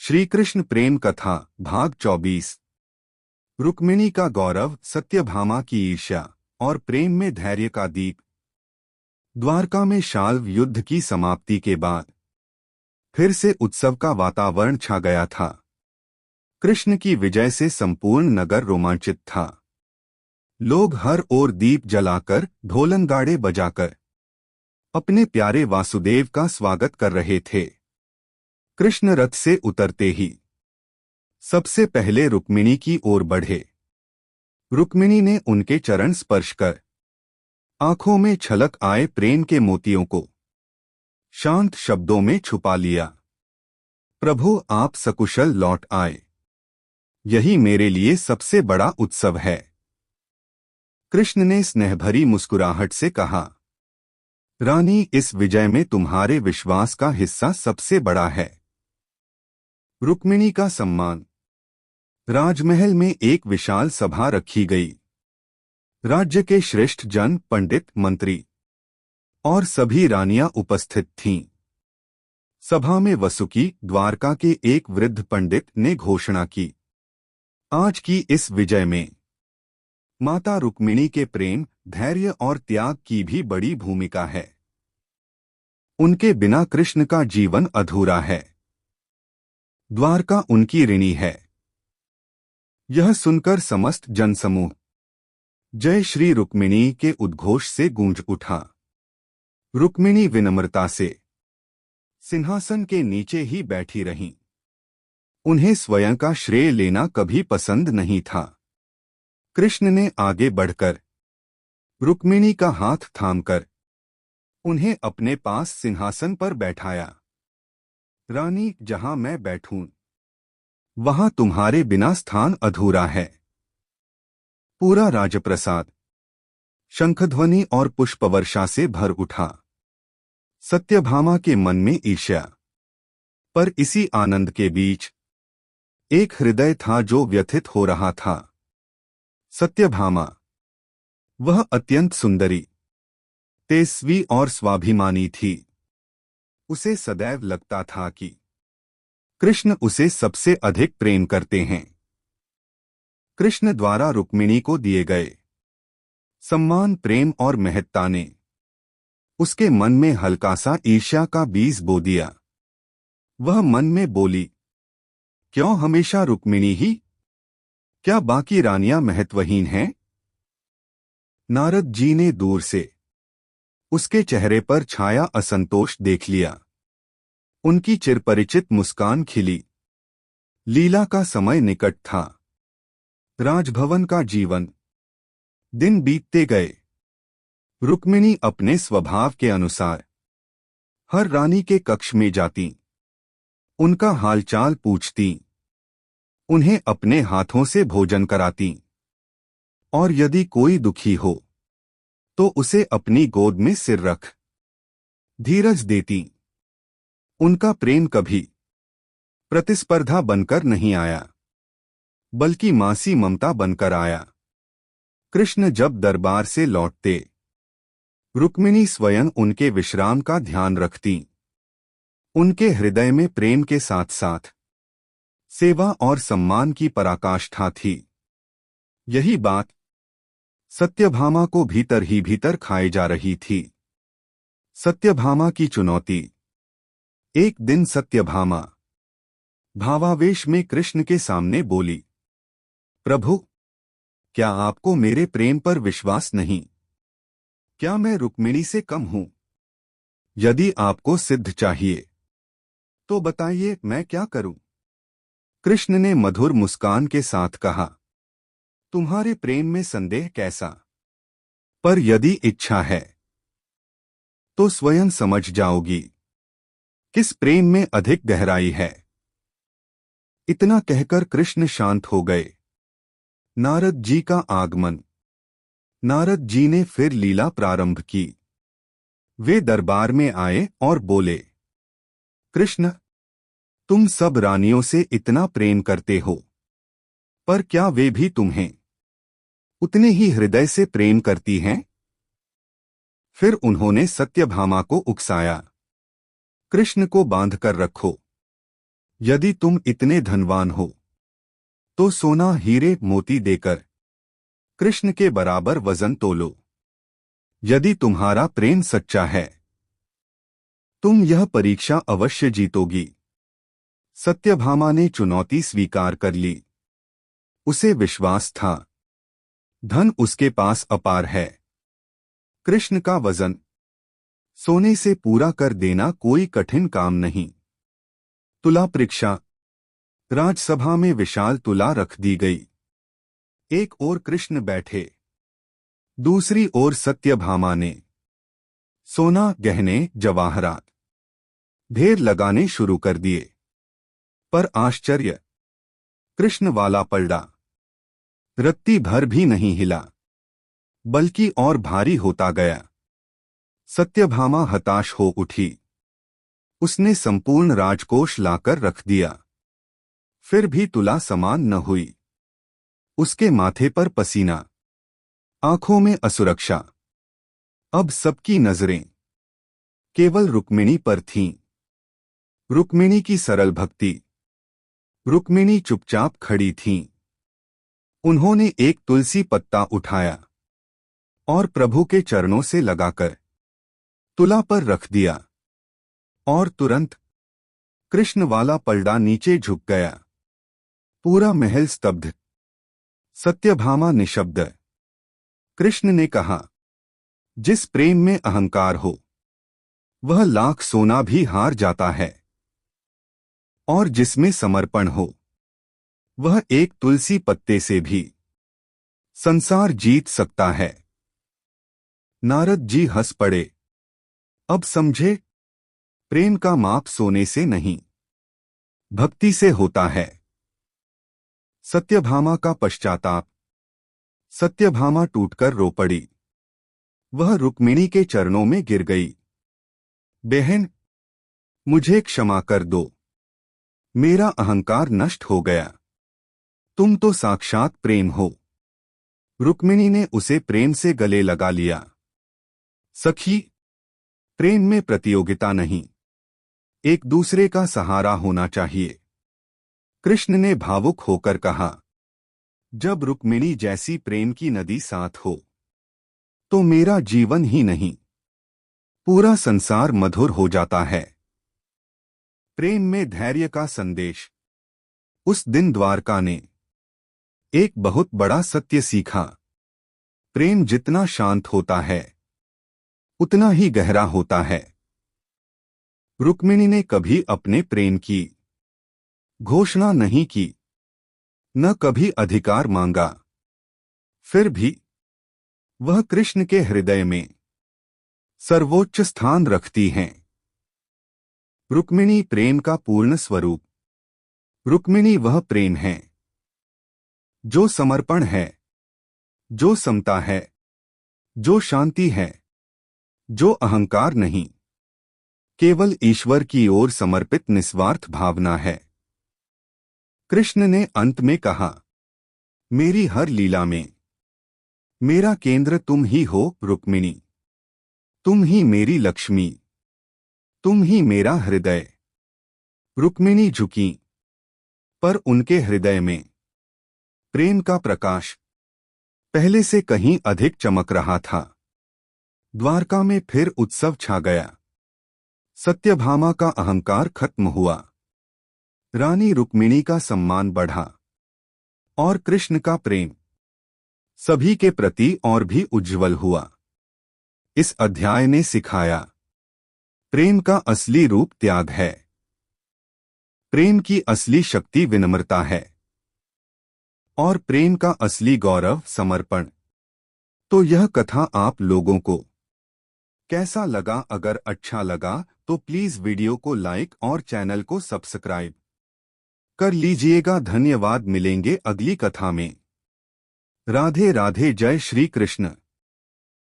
श्री कृष्ण प्रेम कथा भाग 24। रुक्मिणी का गौरव, सत्यभामा की ईर्ष्या और प्रेम में धैर्य का दीप। द्वारका में शाल्व युद्ध की समाप्ति के बाद फिर से उत्सव का वातावरण छा गया था। कृष्ण की विजय से संपूर्ण नगर रोमांचित था। लोग हर ओर दीप जलाकर, ढोलनगाड़े बजाकर अपने प्यारे वासुदेव का स्वागत कर रहे थे। कृष्ण रथ से उतरते ही सबसे पहले रुक्मिणी की ओर बढ़े। रुक्मिणी ने उनके चरण स्पर्श कर आंखों में छलक आए प्रेम के मोतियों को शांत शब्दों में छुपा लिया। प्रभु, आप सकुशल लौट आए, यही मेरे लिए सबसे बड़ा उत्सव है। कृष्ण ने स्नेहभरी मुस्कुराहट से कहा, रानी, इस विजय में तुम्हारे विश्वास का हिस्सा सबसे बड़ा है। रुक्मिणी का सम्मान। राजमहल में एक विशाल सभा रखी गई। राज्य के श्रेष्ठ जन, पंडित, मंत्री और सभी रानियां उपस्थित थीं। सभा में वसुकी, द्वारका के एक वृद्ध पंडित, ने घोषणा की, आज की इस विजय में माता रुक्मिणी के प्रेम, धैर्य और त्याग की भी बड़ी भूमिका है। उनके बिना कृष्ण का जीवन अधूरा है। द्वारका उनकी ऋणी है। यह सुनकर समस्त जनसमूह जय श्री रुक्मिणी के उद्घोष से गूंज उठा। रुक्मिणी विनम्रता से सिंहासन के नीचे ही बैठी रहीं। उन्हें स्वयं का श्रेय लेना कभी पसंद नहीं था। कृष्ण ने आगे बढ़कर रुक्मिणी का हाथ थामकर उन्हें अपने पास सिंहासन पर बैठाया। रानी, जहां मैं बैठूं वहां तुम्हारे बिना स्थान अधूरा है। पूरा राजप्रसाद शंखध्वनि और पुष्पवर्षा से भर उठा। सत्यभामा के मन में ईर्ष्या, पर इसी आनंद के बीच एक हृदय था जो व्यथित हो रहा था। सत्यभामा, वह अत्यंत सुंदरी, तेजस्वी और स्वाभिमानी थी। उसे सदैव लगता था कि कृष्ण उसे सबसे अधिक प्रेम करते हैं। कृष्ण द्वारा रुक्मिणी को दिए गए सम्मान, प्रेम और महत्ता ने उसके मन में हल्का सा ईर्ष्या का बीज बो दिया। वह मन में बोली, क्यों हमेशा रुक्मिणी ही? क्या बाकी रानियां महत्वहीन हैं? नारद जी ने दूर से उसके चेहरे पर छाया असंतोष देख लिया। उनकी चिरपरिचित मुस्कान खिली। लीला का समय निकट था। राजभवन का जीवन। दिन बीतते गए। रुक्मिणी अपने स्वभाव के अनुसार हर रानी के कक्ष में जाती, उनका हालचाल पूछती, उन्हें अपने हाथों से भोजन कराती और यदि कोई दुखी हो तो उसे अपनी गोद में सिर रख धीरज देती। उनका प्रेम कभी प्रतिस्पर्धा बनकर नहीं आया, बल्कि मासी ममता बनकर आया। कृष्ण जब दरबार से लौटते, रुक्मिणी स्वयं उनके विश्राम का ध्यान रखती। उनके हृदय में प्रेम के साथ साथ सेवा और सम्मान की पराकाष्ठा थी। यही बात सत्यभामा को भीतर ही भीतर खाए जा रही थी। सत्यभामा की चुनौती। एक दिन सत्यभामा भावावेश में कृष्ण के सामने बोली, प्रभु, क्या आपको मेरे प्रेम पर विश्वास नहीं? क्या मैं रुक्मिणी से कम हूं? यदि आपको सिद्ध चाहिए तो बताइए, मैं क्या करूं? कृष्ण ने मधुर मुस्कान के साथ कहा, तुम्हारे प्रेम में संदेह कैसा? पर यदि इच्छा है तो स्वयं समझ जाओगी किस प्रेम में अधिक गहराई है। इतना कहकर कृष्ण शांत हो गए। नारद जी का आगमन। नारद जी ने फिर लीला प्रारंभ की। वे दरबार में आए और बोले, कृष्ण, तुम सब रानियों से इतना प्रेम करते हो, पर क्या वे भी तुम्हें उतने ही हृदय से प्रेम करती हैं? फिर उन्होंने सत्यभामा को उकसाया, कृष्ण को बांध कर रखो। यदि तुम इतने धनवान हो तो सोना हीरे मोती देकर कृष्ण के बराबर वजन तोलो। यदि तुम्हारा प्रेम सच्चा है तुम यह परीक्षा अवश्य जीतोगी। सत्यभामा ने चुनौती स्वीकार कर ली। उसे विश्वास था धन उसके पास अपार है। कृष्ण का वजन सोने से पूरा कर देना कोई कठिन काम नहीं। तुला परीक्षा। राजसभा में विशाल तुला रख दी गई। एक ओर कृष्ण बैठे, दूसरी ओर सत्यभामा ने सोना, गहने, जवाहरात ढेर लगाने शुरू कर दिए। पर आश्चर्य, कृष्ण वाला पलड़ा रत्ती भर भी नहीं हिला, बल्कि और भारी होता गया। सत्यभामा हताश हो उठी। उसने संपूर्ण राजकोष लाकर रख दिया, फिर भी तुला समान न हुई। उसके माथे पर पसीना, आंखों में असुरक्षा। अब सबकी नजरें केवल रुक्मिणी पर थीं। रुक्मिणी की सरल भक्ति। रुक्मिणी चुपचाप खड़ी थीं। उन्होंने एक तुलसी पत्ता उठाया और प्रभु के चरणों से लगाकर तुला पर रख दिया, और तुरंत कृष्ण वाला पलड़ा नीचे झुक गया। पूरा महल स्तब्ध। सत्यभामा निशब्द। कृष्ण ने कहा, जिस प्रेम में अहंकार हो वह लाख सोना भी हार जाता है, और जिसमें समर्पण हो वह एक तुलसी पत्ते से भी संसार जीत सकता है। नारद जी हंस पड़े। अब समझे, प्रेम का माप सोने से नहीं भक्ति से होता है। सत्यभामा का पश्चाताप। सत्यभामा टूटकर रो पड़ी। वह रुक्मिणी के चरणों में गिर गई। बहन, मुझे क्षमा कर दो। मेरा अहंकार नष्ट हो गया। तुम तो साक्षात प्रेम हो। रुक्मिणी ने उसे प्रेम से गले लगा लिया। सखी, प्रेम में प्रतियोगिता नहीं, एक दूसरे का सहारा होना चाहिए। कृष्ण ने भावुक होकर कहा, जब रुक्मिणी जैसी प्रेम की नदी साथ हो तो मेरा जीवन ही नहीं पूरा संसार मधुर हो जाता है। प्रेम में धैर्य का संदेश। उस दिन द्वारका ने एक बहुत बड़ा सत्य सीखा। प्रेम जितना शांत होता है उतना ही गहरा होता है। रुक्मिणी ने कभी अपने प्रेम की घोषणा नहीं की, न कभी अधिकार मांगा। फिर भी वह कृष्ण के हृदय में सर्वोच्च स्थान रखती हैं। रुक्मिणी प्रेम का पूर्ण स्वरूप। रुक्मिणी वह प्रेम है जो समर्पण है, जो समता है, जो शांति है, जो अहंकार नहीं, केवल ईश्वर की ओर समर्पित निस्वार्थ भावना है। कृष्ण ने अंत में कहा, मेरी हर लीला में मेरा केंद्र तुम ही हो रुक्मिणी। तुम ही मेरी लक्ष्मी, तुम ही मेरा हृदय। रुक्मिणी झुकी, पर उनके हृदय में प्रेम का प्रकाश पहले से कहीं अधिक चमक रहा था। द्वारका में फिर उत्सव छा गया। सत्यभामा का अहंकार खत्म हुआ। रानी रुक्मिणी का सम्मान बढ़ा, और कृष्ण का प्रेम सभी के प्रति और भी उज्जवल हुआ। इस अध्याय ने सिखाया, प्रेम का असली रूप त्याग है। प्रेम की असली शक्ति विनम्रता है, और प्रेम का असली गौरव समर्पण। तो यह कथा आप लोगों को कैसा लगा? अगर अच्छा लगा तो प्लीज वीडियो को लाइक और चैनल को सब्सक्राइब कर लीजिएगा। धन्यवाद। मिलेंगे अगली कथा में। राधे राधे। जय श्री कृष्ण।